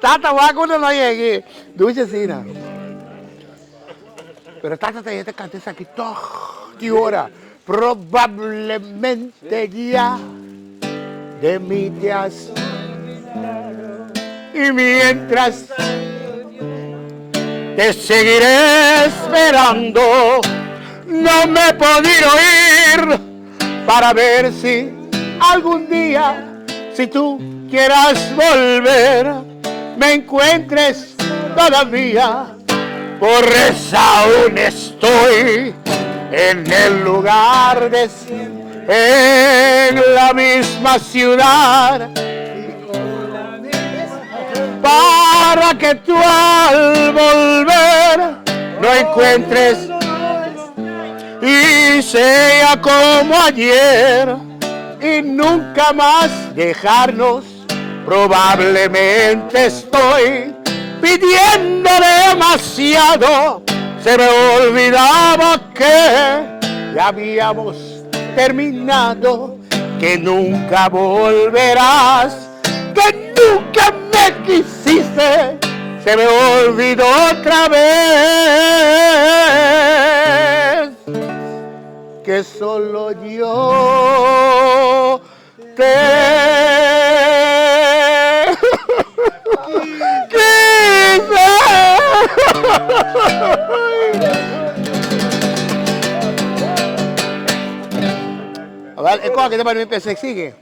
Tata, va con una aquí. Dulce Sina. Pero Tata te canta esa aquí toda hora. Probablemente ya de mí te has. Y mientras te seguiré esperando, no me he podido ir para ver si algún día, si tú quieras volver, me encuentres todavía. Por eso aún estoy en el lugar de siempre, en la misma ciudad, para que tú al volver no encuentres y sea como ayer y nunca más dejarnos. Probablemente estoy pidiendo demasiado, se me olvidaba que ya habíamos terminado, que nunca volverás, que nunca me quisiste, se me olvidó otra vez, que solo yo te quise. A ver, es cosa que te parece que se sigue.